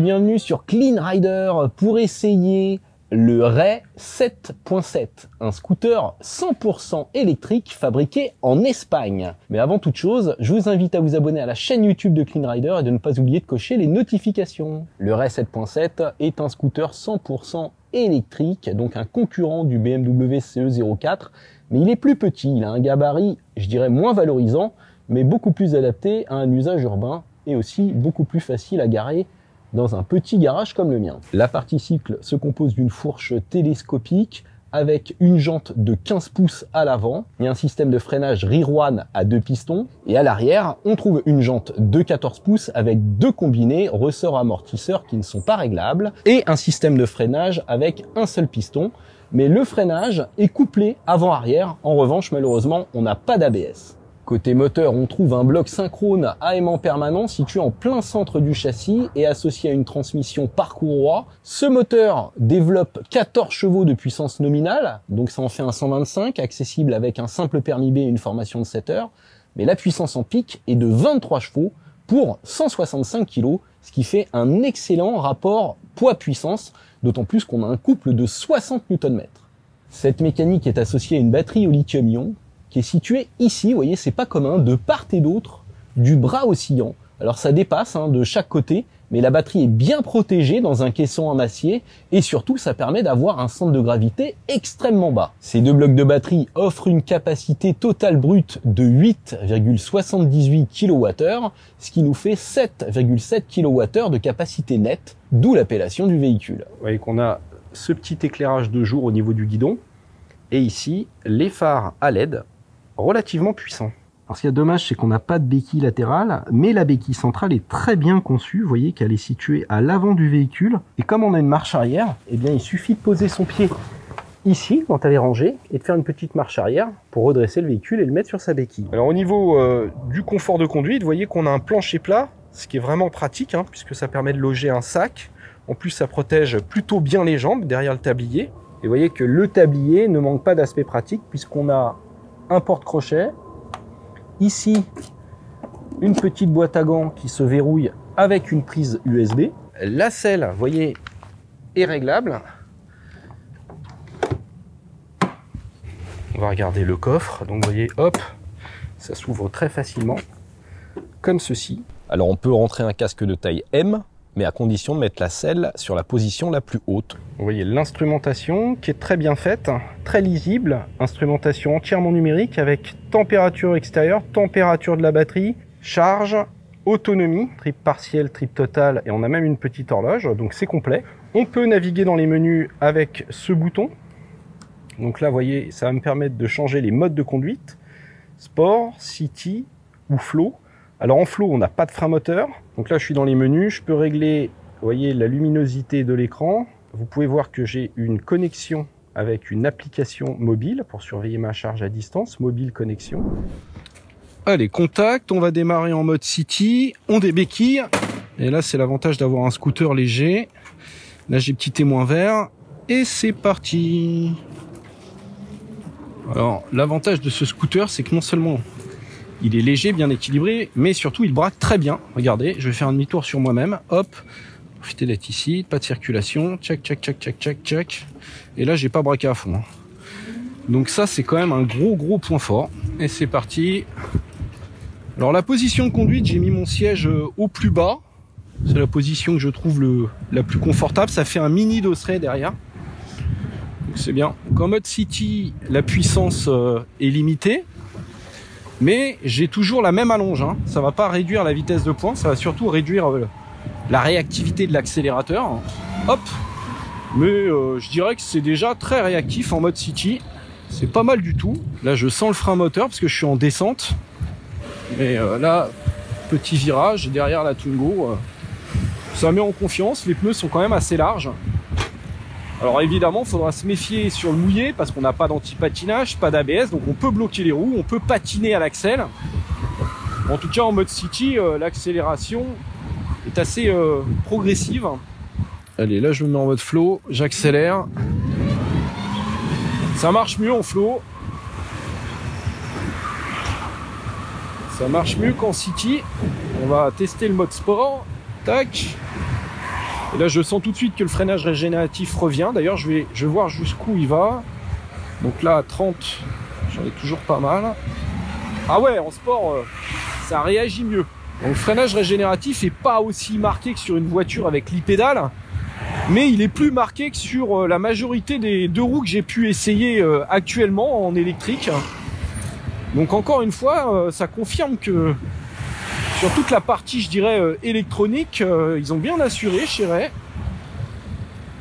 bienvenue sur Clean Rider pour essayer le Ray 7.7, un scooter 100% électrique fabriqué en Espagne. Mais avant toute chose, je vous invite à vous abonner à la chaîne YouTube de Clean Rider et de ne pas oublier de cocher les notifications. Le Ray 7.7 est un scooter 100% électrique, donc un concurrent du BMW CE04, mais il est plus petit, il a un gabarit, je dirais, moins valorisant, mais beaucoup plus adapté à un usage urbain et aussi beaucoup plus facile à garer dans un petit garage comme le mien. La partie cycle se compose d'une fourche télescopique avec une jante de 15 pouces à l'avant et un système de freinage Rear One à 2 pistons. Et à l'arrière, on trouve une jante de 14 pouces avec 2 combinés ressorts amortisseurs qui ne sont pas réglables et un système de freinage avec un seul piston. Mais le freinage est couplé avant-arrière. En revanche, malheureusement, on n'a pas d'ABS. Côté moteur, on trouve un bloc synchrone à aimant permanent situé en plein centre du châssis et associé à une transmission par courroie. Ce moteur développe 14 chevaux de puissance nominale, donc ça en fait un 125, accessible avec un simple permis B et une formation de 7 heures. Mais la puissance en pic est de 23 chevaux pour 165 kg, ce qui fait un excellent rapport poids-puissance, d'autant plus qu'on a un couple de 60 Nm. Cette mécanique est associée à une batterie au lithium-ion, qui est situé ici, vous voyez, c'est pas commun, de part et d'autre du bras oscillant. Alors ça dépasse de chaque côté, mais la batterie est bien protégée dans un caisson en acier et surtout ça permet d'avoir un centre de gravité extrêmement bas. Ces deux blocs de batterie offrent une capacité totale brute de 8,78 kWh, ce qui nous fait 7,7 kWh de capacité nette, d'où l'appellation du véhicule. Vous voyez qu'on a ce petit éclairage de jour au niveau du guidon et ici les phares à LED relativement puissant. Alors ce qui est dommage, c'est qu'on n'a pas de béquille latérale, mais la béquille centrale est très bien conçue. Vous voyez qu'elle est située à l'avant du véhicule. Et comme on a une marche arrière, eh bien il suffit de poser son pied ici, quand elle est rangée, et de faire une petite marche arrière pour redresser le véhicule et le mettre sur sa béquille. Alors au niveau du confort de conduite, vous voyez qu'on a un plancher plat, ce qui est vraiment pratique, puisque ça permet de loger un sac. En plus, ça protège plutôt bien les jambes derrière le tablier. Et vous voyez que le tablier ne manque pas d'aspect pratique, puisqu'on a un porte-crochet, ici une petite boîte à gants qui se verrouille avec une prise USB. La selle, vous voyez, est réglable. On va regarder le coffre, donc vous voyez, hop, ça s'ouvre très facilement, comme ceci. Alors on peut rentrer un casque de taille M, mais à condition de mettre la selle sur la position la plus haute. Vous voyez l'instrumentation qui est très bien faite, très lisible, instrumentation entièrement numérique avec température extérieure, température de la batterie, charge, autonomie, trip partiel, trip total, et on a même une petite horloge, donc c'est complet. On peut naviguer dans les menus avec ce bouton. Donc là, vous voyez, ça va me permettre de changer les modes de conduite, Sport, City ou Flow. Alors en flow, on n'a pas de frein moteur. Donc là, je suis dans les menus. Je peux régler, vous voyez, la luminosité de l'écran. Vous pouvez voir que j'ai une connexion avec une application mobile pour surveiller ma charge à distance. Mobile connexion. Allez, contact. On va démarrer en mode City. On débéquille. Et là, c'est l'avantage d'avoir un scooter léger. Là, j'ai petit témoin vert. Et c'est parti. Alors, l'avantage de ce scooter, c'est que non seulement il est léger, bien équilibré, mais surtout il braque très bien. Regardez, je vais faire un demi-tour sur moi-même. Hop, profitez d'être ici, pas de circulation. Tchac, tchac, tchac, tchac, tchac, tchac. Et là, j'ai pas braqué à fond. Donc ça, c'est quand même un gros point fort. Et c'est parti. Alors la position de conduite, j'ai mis mon siège au plus bas. C'est la position que je trouve la plus confortable. Ça fait un mini dosseret derrière. Donc c'est bien. Donc en mode City, la puissance est limitée. Mais j'ai toujours la même allonge, Ça va pas réduire la vitesse de pointe, ça va surtout réduire la réactivité de l'accélérateur. Hop. Mais je dirais que c'est déjà très réactif en mode City. C'est pas mal du tout. Là, je sens le frein moteur parce que je suis en descente. Mais là, petit virage derrière la Twingo. Ça met en confiance. Les pneus sont quand même assez larges. Alors évidemment, il faudra se méfier sur le mouillé parce qu'on n'a pas d'anti-patinage, pas d'ABS, donc on peut bloquer les roues, on peut patiner à l'axel. En tout cas, en mode City, l'accélération est assez progressive. Allez, là je me mets en mode flow, j'accélère. Ça marche mieux en flow. Ça marche mieux qu'en City. On va tester le mode sport. Tac. Et là je sens tout de suite que le freinage régénératif revient. D'ailleurs je vais voir jusqu'où il va. Donc là à 30, j'en ai toujours pas mal. Ah ouais, en sport, ça réagit mieux. Donc le freinage régénératif est pas aussi marqué que sur une voiture avec l'e-pédale, mais il est plus marqué que sur la majorité des 2 roues que j'ai pu essayer actuellement en électrique. Donc encore une fois, ça confirme que sur toute la partie, je dirais, électronique, ils ont bien assuré chez Ray.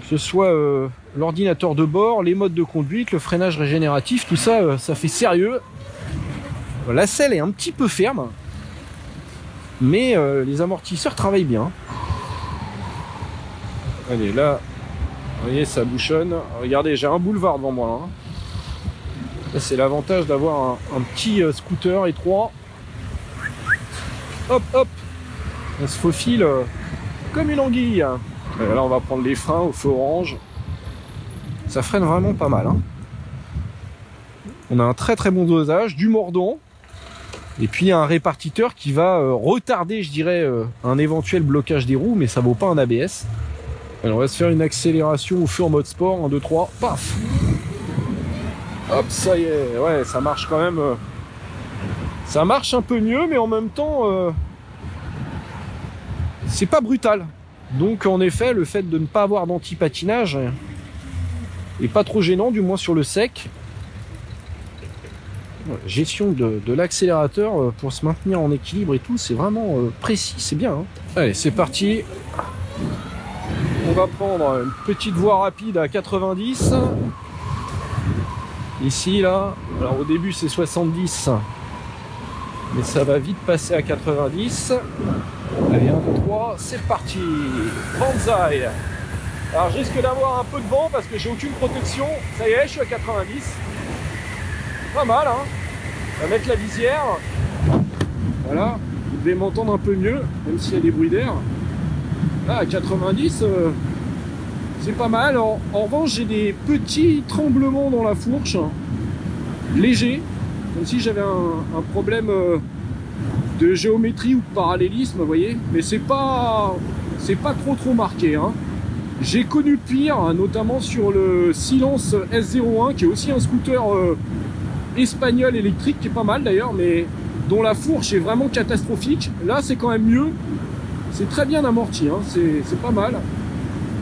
Que ce soit l'ordinateur de bord, les modes de conduite, le freinage régénératif, tout ça, ça fait sérieux. La selle est un petit peu ferme, mais les amortisseurs travaillent bien. Allez, là, vous voyez, ça bouchonne. Regardez, j'ai un boulevard devant moi. Hein. Là, c'est l'avantage d'avoir un petit scooter étroit. Hop, hop, on se faufile comme une anguille. Et là, on va prendre les freins au feu orange. Ça freine vraiment pas mal. Hein. On a un très très bon dosage, du mordant. Et puis un répartiteur qui va retarder, je dirais, un éventuel blocage des roues, mais ça vaut pas un ABS. Alors on va se faire une accélération au feu en mode sport, 1, 2, 3, paf. Hop, ça y est, ouais, ça marche quand même. Ça marche un peu mieux, mais en même temps, c'est pas brutal. Donc en effet, le fait de ne pas avoir d'anti-patinage est pas trop gênant, du moins sur le sec. Gestion de l'accélérateur pour se maintenir en équilibre et tout, c'est vraiment précis, c'est bien. Hein. Allez, c'est parti. On va prendre une petite voie rapide à 90. Ici, là, alors au début c'est 70, mais ça va vite passer à 90. Allez, 1, 2, 3, c'est parti. Banzai. Alors je risque d'avoir un peu de vent parce que j'ai aucune protection. Ça y est, je suis à 90. Pas mal, hein. On va mettre la visière. Voilà, vous devez m'entendre un peu mieux, même s'il y a des bruits d'air. Là, à 90, c'est pas mal. En revanche, j'ai des petits tremblements dans la fourche, légers, comme si j'avais un problème de géométrie ou de parallélisme, vous voyez. Mais c'est pas trop marqué, hein. J'ai connu pire, notamment sur le Silence S01, qui est aussi un scooter espagnol électrique, qui est pas mal d'ailleurs, mais dont la fourche est vraiment catastrophique. Là, c'est quand même mieux. C'est très bien amorti, hein. C'est pas mal.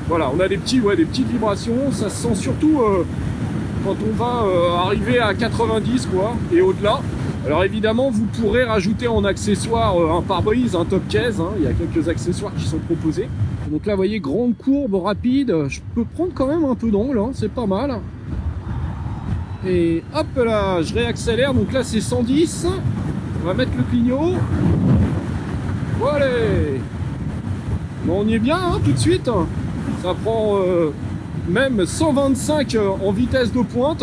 Voilà, on a des petites vibrations. Ça se sent surtout quand on va arriver à 90, quoi, et au-delà. Alors évidemment, vous pourrez rajouter en accessoire un pare-brise, un top case, hein. Il y a quelques accessoires qui sont proposés. Donc là, vous voyez, grande courbe, rapide. Je peux prendre quand même un peu d'angle, hein. C'est pas mal. Et hop là, je réaccélère. Donc là, c'est 110. On va mettre le clignot. Voilà. Bon, on y est bien, hein, tout de suite. Ça prend même 125 en vitesse de pointe.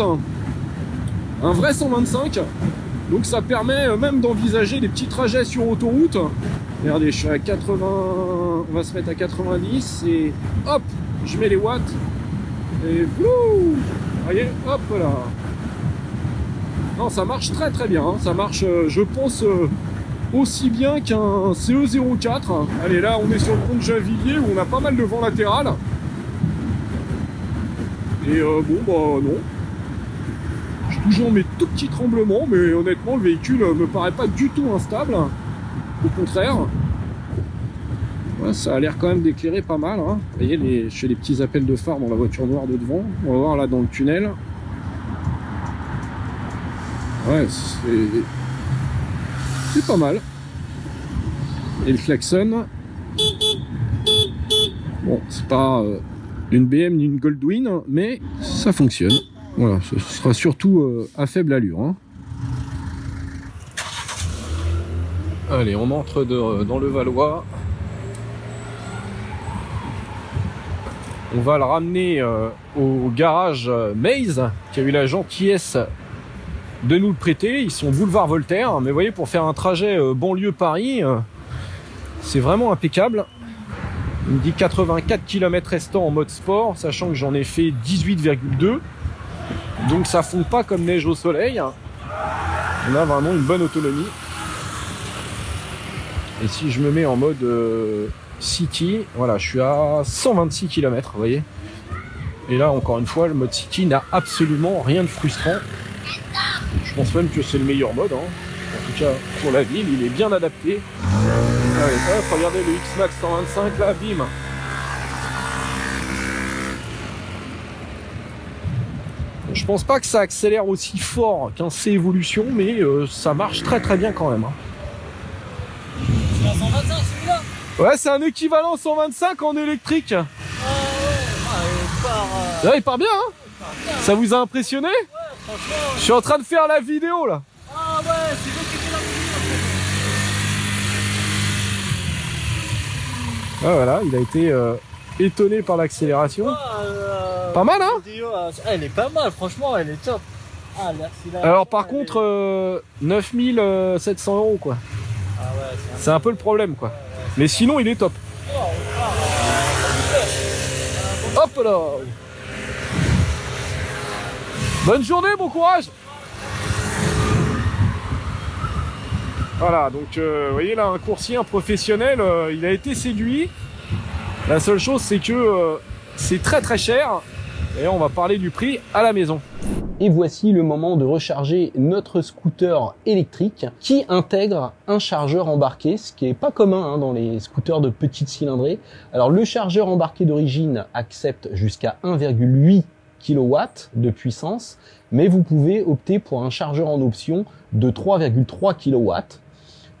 Un vrai 125. Donc ça permet même d'envisager des petits trajets sur autoroute. Regardez, je suis à 80, on va se mettre à 90 et hop, je mets les watts. Et vous voyez, hop là. Non, ça marche très très bien, hein. Ça marche, je pense, aussi bien qu'un CE04. Allez, là, on est sur le pont de Gennevilliers où on a pas mal de vent latéral. Et bon, bah non. J'ai toujours mes tout petits tremblements, mais honnêtement, le véhicule me paraît pas du tout instable. Au contraire. Ouais, ça a l'air quand même d'éclairer pas mal, hein. Vous voyez, je fais les petits appels de phare dans la voiture noire de devant. On va voir là dans le tunnel. Ouais, c'est pas mal. Et le klaxon. Bon, c'est pas une BM ni une Goldwyn, mais ça fonctionne. Voilà, ce sera surtout à faible allure, hein. Allez, on entre dans le Valois. On va le ramener au garage Maze, qui a eu la gentillesse de nous le prêter. Ils sont boulevard Voltaire, mais vous voyez, pour faire un trajet banlieue-Paris, c'est vraiment impeccable. Il me dit 84 km restant en mode sport, sachant que j'en ai fait 18,2. Donc ça fond pas comme neige au soleil. On a vraiment une bonne autonomie. Et si je me mets en mode City. Voilà, je suis à 126 km, vous voyez. Et là, encore une fois, le mode City n'a absolument rien de frustrant. Je pense même que c'est le meilleur mode. Hein. En tout cas, pour la ville, il est bien adapté. Allez, hop, regardez le X-Max 125, là, bim. Je pense pas que ça accélère aussi fort qu'un C-Evolution, mais ça marche très très bien quand même. Hein. C'est un 125 celui-là? Ouais, c'est un équivalent 125 en électrique. Ah ouais, Là, il part bien, hein. Ça vous a impressionné? Ouais, franchement. Je suis en train de faire la vidéo là. Ah ouais, c'est vrai que c'est la vidéo. Ah, voilà, il a été étonné par l'accélération. Pas mal, hein? Elle est pas mal, franchement, elle est top. Ah, alors par contre, 9700 € quoi. Ah ouais, c'est un peu le problème quoi. Mais sinon, il est top. Hop là! Bonne journée, bon courage! Voilà, donc vous voyez là, un coursier, un professionnel, il a été séduit. La seule chose, c'est que c'est très très cher. Et on va parler du prix à la maison. Et voici le moment de recharger notre scooter électrique qui intègre un chargeur embarqué, ce qui est pas commun dans les scooters de petite cylindrée. Alors le chargeur embarqué d'origine accepte jusqu'à 1,8 kW de puissance, mais vous pouvez opter pour un chargeur en option de 3,3 kW,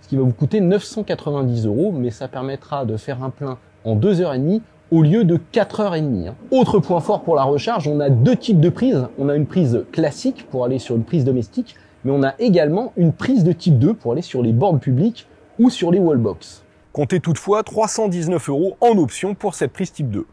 ce qui va vous coûter 990 €, mais ça permettra de faire un plein en 2h30 au lieu de 4h30. Autre point fort pour la recharge, on a deux types de prises. On a une prise classique pour aller sur une prise domestique, mais on a également une prise de type 2 pour aller sur les bornes publiques ou sur les wallbox. Comptez toutefois 319 € en option pour cette prise type 2.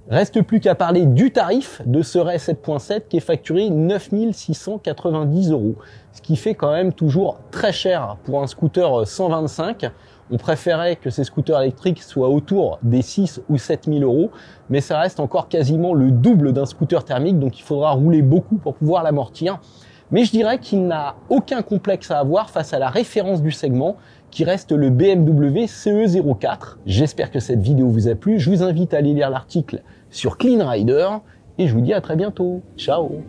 Reste plus qu'à parler du tarif de ce RAY 7.7 qui est facturé 9690 €, ce qui fait quand même toujours très cher pour un scooter 125. On préférait que ces scooters électriques soient autour des 6 ou 7 000 €, mais ça reste encore quasiment le double d'un scooter thermique, donc il faudra rouler beaucoup pour pouvoir l'amortir. Mais je dirais qu'il n'a aucun complexe à avoir face à la référence du segment, qui reste le BMW CE04. J'espère que cette vidéo vous a plu. Je vous invite à aller lire l'article sur Clean Rider, et je vous dis à très bientôt. Ciao!